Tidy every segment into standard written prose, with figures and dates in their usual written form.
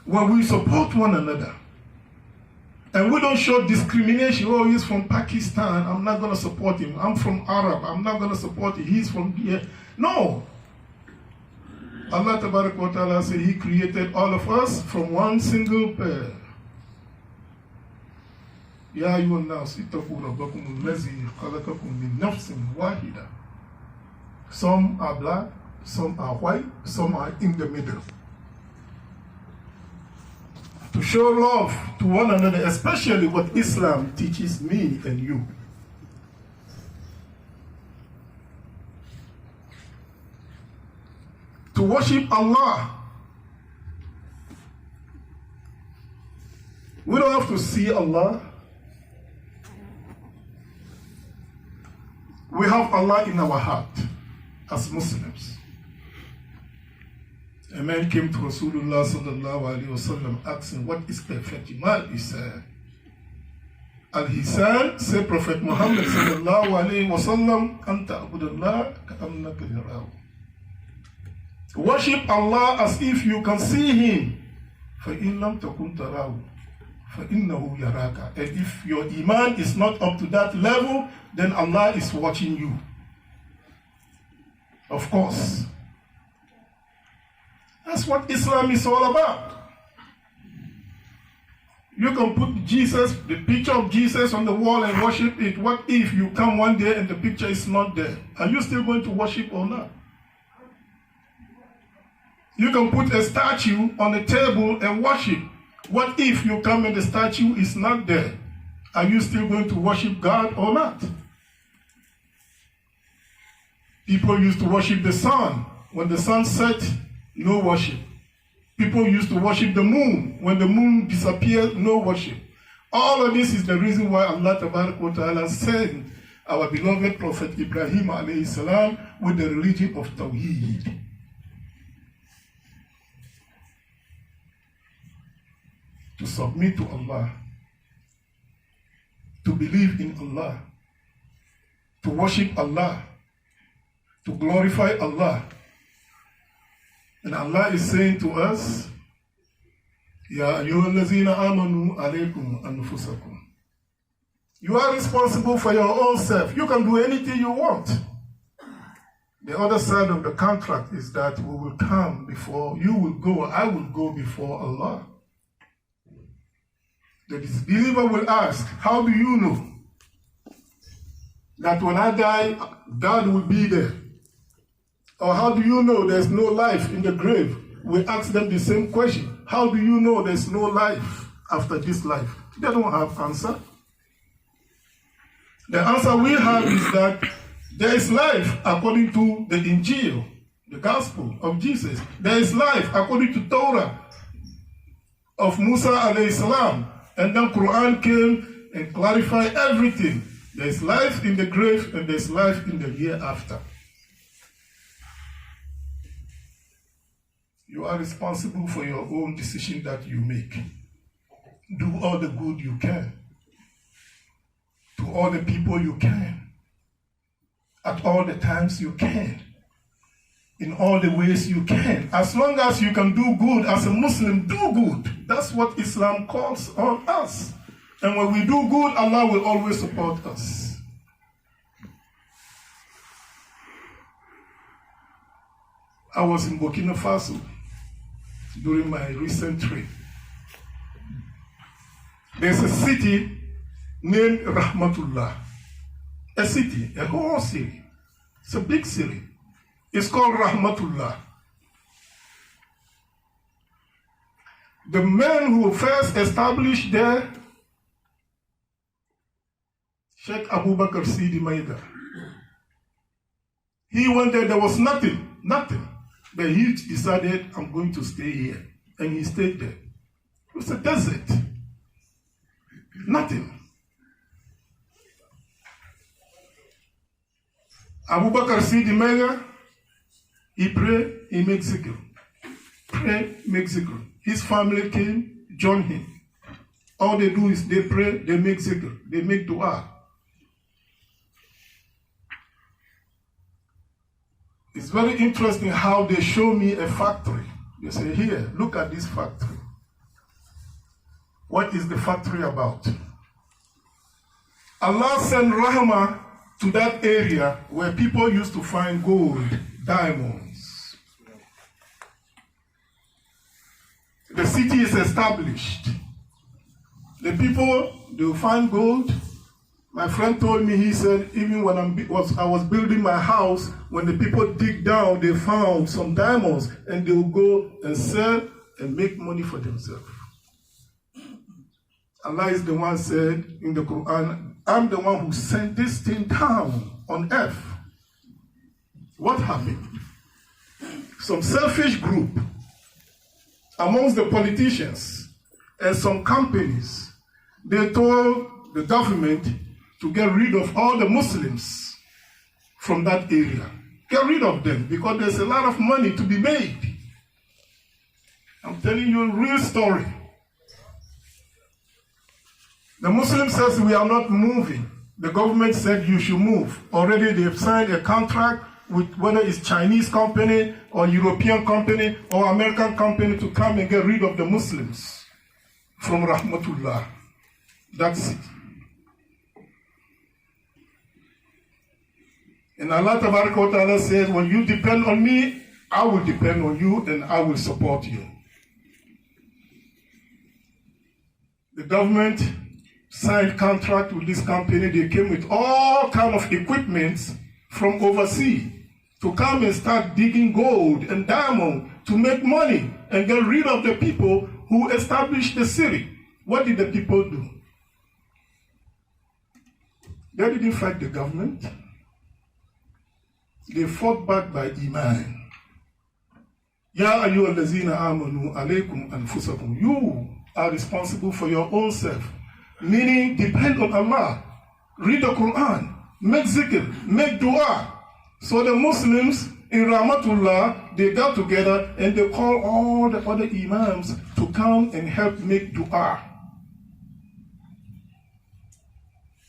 when we support one another, and we don't show discrimination. Oh, he's from Pakistan, I'm not going to support him. I'm from Arab, I'm not going to support him. He's from here. No. Allah Ta'ala said He created all of us from one single pair. Ya ayyuhan nas ittaqu rabbakum allazi khalaqakum min nafsin wahida. Some are black, some are white, some are in the middle. To show love to one another, especially what Islam teaches me and you. To worship Allah. We don't have to see Allah. We have Allah in our heart as Muslims. A man came to Rasulullah sallallahu alaihi wasallam asking, what is perfect iman? He said, Al-Hisan, said Prophet Muhammad sallallahu alaihi wasallam, Anta abudullah ka'annaka yarahu. Worship Allah as if you can see Him. فَإِن لَمْ تَكُنْ تَرَاهُ فَإِنَّهُ يَرَاكَ. And if your iman is not up to that level, then Allah is watching you. Of course. That's what Islam is all about. You can put Jesus, the picture of Jesus on the wall and worship it. What if you come one day and the picture is not there? Are you still going to worship or not? You can put a statue on a table and worship. What if you come and the statue is not there? Are you still going to worship God or not? People used to worship the sun. When the sun set, no worship. People used to worship the moon. When the moon disappeared, no worship. All of this is the reason why Allah Ta'ala sent our beloved Prophet Ibrahim alayhi salam with the religion of Tawheed. To submit to Allah, to believe in Allah, to worship Allah, to glorify Allah. And Allah is saying to us, Ya ayyuhallazina amanu alaykum anfusakum. You are responsible for your own self. You can do anything you want. The other side of the contract is that we will come before, you will go, I will go before Allah. The disbeliever will ask, how do you know that when I die, God will be there? Or how do you know there's no life in the grave? We ask them the same question. How do you know there's no life after this life? They don't have answer. The answer we have is that there is life according to the Injil, the gospel of Jesus. There is life according to Torah of Musa alayhi salam. And then Quran came and clarified everything. There is life in the grave and there is life in the hereafter. You are responsible for your own decision that you make. Do all the good you can. To all the people you can. At all the times you can. In all the ways you can. As long as you can do good as a Muslim, do good. That's what Islam calls on us. And when we do good, Allah will always support us. I was in Burkina Faso during my recent trip. There's a city named Rahmatullah. A city, a whole city. It's a big city. It's called Rahmatullah. The man who first established there, Sheikh Abubakar Sidi Maida. He went there was nothing. But he decided, I'm going to stay here. And he stayed there. It was a desert. Nothing. Abubakar Sidi Maida, he prayed, he made zikr. Pray, make zikr. His family came, joined him. All they do is they pray, they make zikr, they make dua. It's very interesting how they show me a factory. They say, here, look at this factory. What is the factory about? Allah sent Rahmah to that area where people used to find gold, diamonds. The city is established. The people, they will find gold. My friend told me, he said, even when I was building my house, when the people dig down, they found some diamonds, and they will go and sell and make money for themselves. Allah is the one said in the Quran, I'm the one who sent this thing down on earth. What happened? Some selfish group amongst the politicians and some companies, they told the government to get rid of all the Muslims from that area. Get rid of them because there's a lot of money to be made. I'm telling you a real story. The Muslim says we are not moving. The government said you should move. Already they've signed a contract with whether it's Chinese company or European company or American company to come and get rid of the Muslims from Rahmatullah. That's it. And Allah Ta'ala says, when you depend on me, I will depend on you and I will support you. The government signed contract with this company. They came with all kind of equipment from overseas to come and start digging gold and diamond to make money and get rid of the people who established the city. What did the people do? They didn't fight the government. They fought back by Iman. Ya ayyuhallazina amanu alaykum anfusakum. You are responsible for your own self. Meaning, depend on Allah. Read the Quran. Make zikr. Make dua. So the Muslims in Rahmatullah, they got together and they call all the other imams to come and help make dua.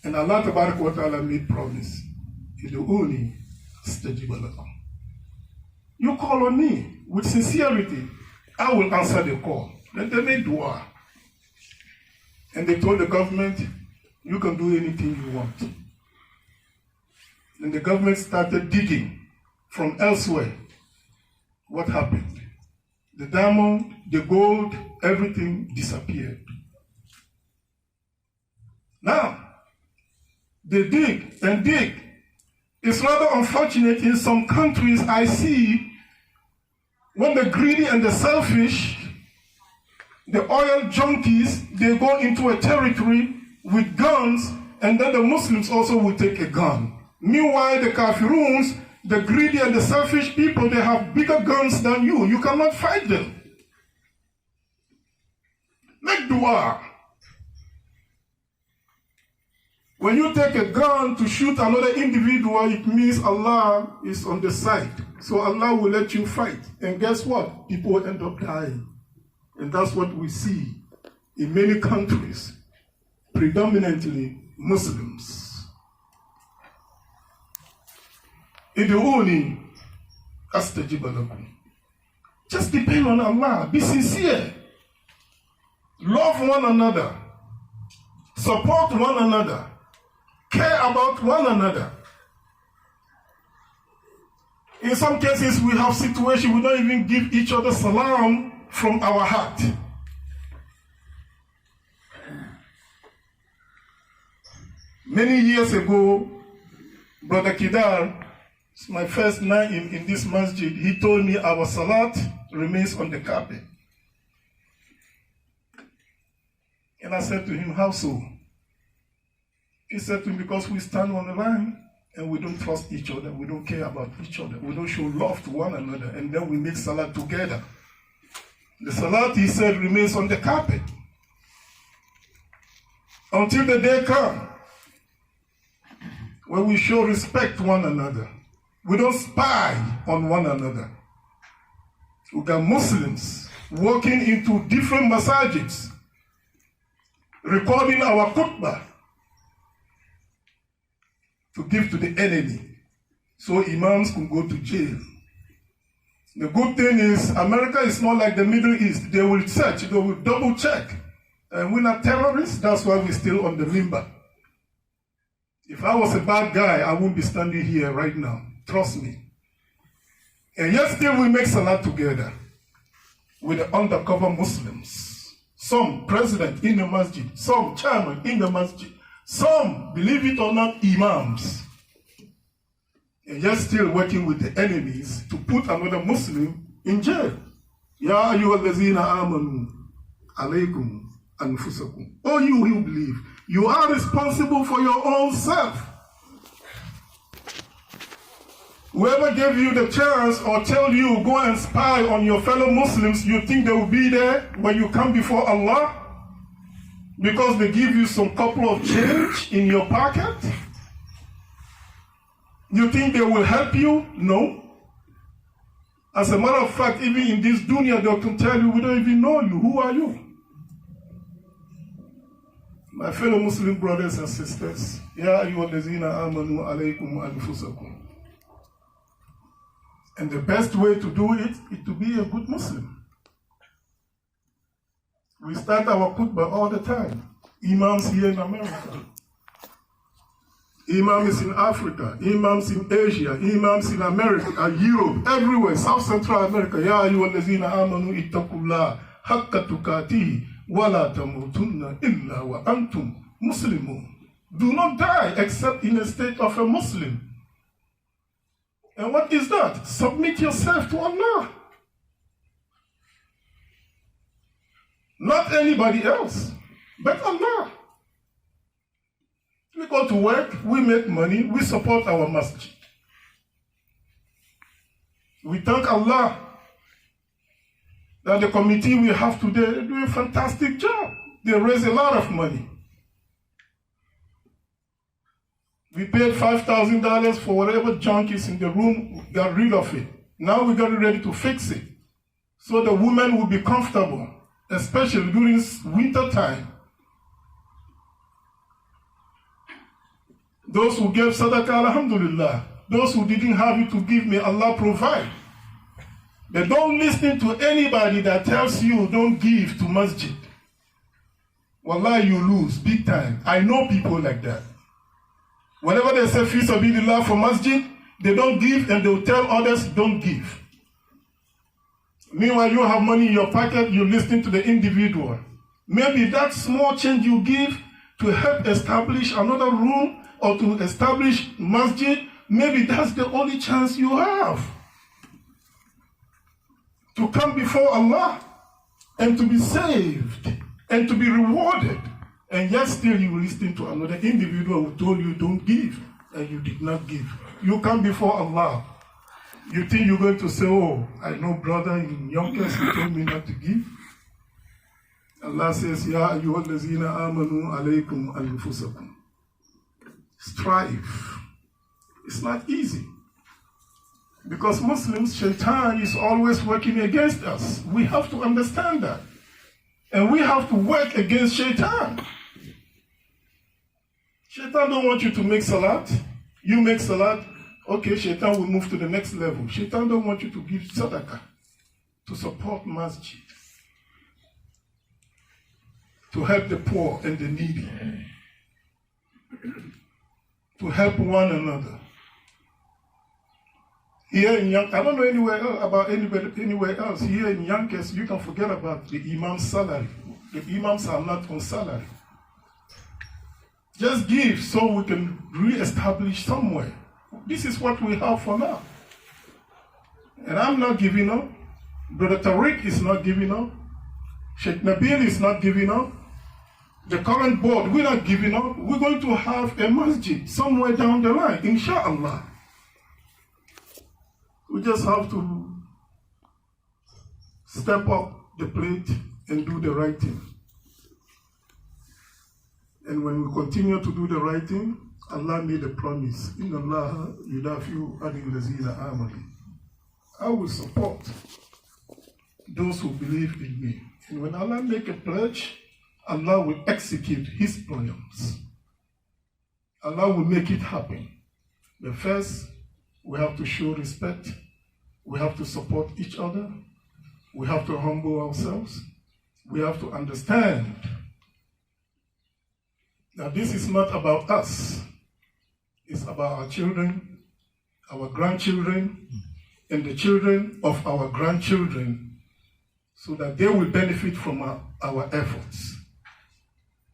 And Allah Ta'ala made promise. Idu'uni astajib lakum. You call on me with sincerity, I will answer the call. Then they made dua. And they told the government, you can do anything you want. And the government started digging from elsewhere. What happened? The diamond, the gold, everything disappeared. Now, they dig and dig. It's rather unfortunate in some countries I see when the greedy and the selfish, the oil junkies, they go into a territory with guns, and then the Muslims also will take a gun. Meanwhile, the kafiruns, the greedy and the selfish people, they have bigger guns than you. You cannot fight them. Make dua. When you take a gun to shoot another individual, it means Allah is on the side. So Allah will let you fight. And guess what? People end up dying. And that's what we see in many countries, predominantly Muslims. Idu'uni astajib lakum. Just depend on Allah. Be sincere. Love one another. Support one another. Care about one another. In some cases, we have situations we don't even give each other salam from our heart. Many years ago, Brother Kidar, my first night in this masjid, he told me our salat remains on the carpet. And I said to him, how so? He said to me, because we stand on the line and we don't trust each other, we don't care about each other, we don't show love to one another, and then we make salat together. The salat, he said, remains on the carpet until the day comes when we show respect to one another. We don't spy on one another. We got Muslims walking into different masajids, recording our khutbah to give to the enemy, so imams can go to jail. The good thing is, America is not like the Middle East. They will search, they will double check. And we're not terrorists, that's why we're still on the limber. If I was a bad guy, I wouldn't be standing here right now. Trust me. And yet still we make salah together with the undercover Muslims. Some president in the masjid, some chairman in the masjid, some, believe it or not, imams. And yet still working with the enemies to put another Muslim in jail. Ya ayyuhallazina amanu alaykum anfusakum. Oh, you who believe, you are responsible for your own self. Whoever gave you the chance or tell you go and spy on your fellow Muslims, you think they will be there when you come before Allah? Because they give you some couple of change in your pocket? You think they will help you? No. As a matter of fact, even in this dunya, they can tell you, we don't even know you. Who are you? My fellow Muslim brothers and sisters, Ya ayyuhallazina amanu alaykum anfusakum. And the best way to do it is to be a good Muslim. We start our khutbah all the time. Imams here in America. Imams in Africa. Imams in Asia. Imams in America, Europe, everywhere. South Central America. Ya ayyuhallazina amanu ittaqullah haqqa tuqatihi wa la tamutunna illa wa antum muslimun. Do not die except in a state of a Muslim. And what is that? Submit yourself to Allah. Not anybody else, but Allah. We go to work, we make money, we support our masjid. We thank Allah that the committee we have today, they do a fantastic job. They raise a lot of money. We paid $5,000 for whatever junk is in the room, we got rid of it. Now we got ready to fix it. So the women will be comfortable, especially during winter time. Those who gave sadaqah, alhamdulillah. Those who didn't have it to give, may Allah provide. But don't listen to anybody that tells you don't give to masjid. Wallahi, you lose big time. I know people like that. Whenever they say fi sabilillah for masjid, they don't give and they'll tell others don't give. Meanwhile, you have money in your pocket, you listen to the individual. Maybe that small change you give to help establish another room or to establish masjid, maybe that's the only chance you have to come before Allah and to be saved and to be rewarded. And yet still you listen to another individual who told you don't give, and you did not give. You come before Allah. You think you're going to say, oh, I know brother in Yonkers who told me not to give. Allah says, Ya ayyuhallazina amanu alaykum anfusakum. Strive. It's not easy. Because Muslims, shaitan is always working against us. We have to understand that. And we have to work against shaitan. Shaitan don't want you to make salat. You make salat, okay, shaitan will move to the next level. Shaitan don't want you to give sadaqah, to support masjid, to help the poor and the needy, to help one another. Here in Yonkers, I don't know anywhere else. Here in Yonkers, you can forget about the imam's salary. The imams are not on salary. Just give so we can re-establish somewhere. This is what we have for now. And I'm not giving up. Brother Tariq is not giving up. Sheikh Nabil is not giving up. The current board, we're not giving up. We're going to have a masjid somewhere down the line, inshallah. We just have to step up the plate and do the right thing. And when we continue to do the right thing, Allah made a promise. Inna Allah yudafi'u anil lazina amanu. I will support those who believe in me. And when Allah make a pledge, Allah will execute His plans. Allah will make it happen. But first, we have to show respect. We have to support each other. We have to humble ourselves. We have to understand Now, this is not about us. It's about our children, our grandchildren, and the children of our grandchildren, so that they will benefit from our efforts.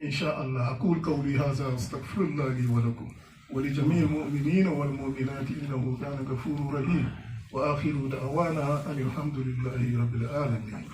Inshallah, أقول قولي هذا أستغفر الله لي ولكم ولجميع المؤمنين والمؤمنات إنه كان غفور رحيم وآخر دعوانا أن الحمد لله رب العالمين.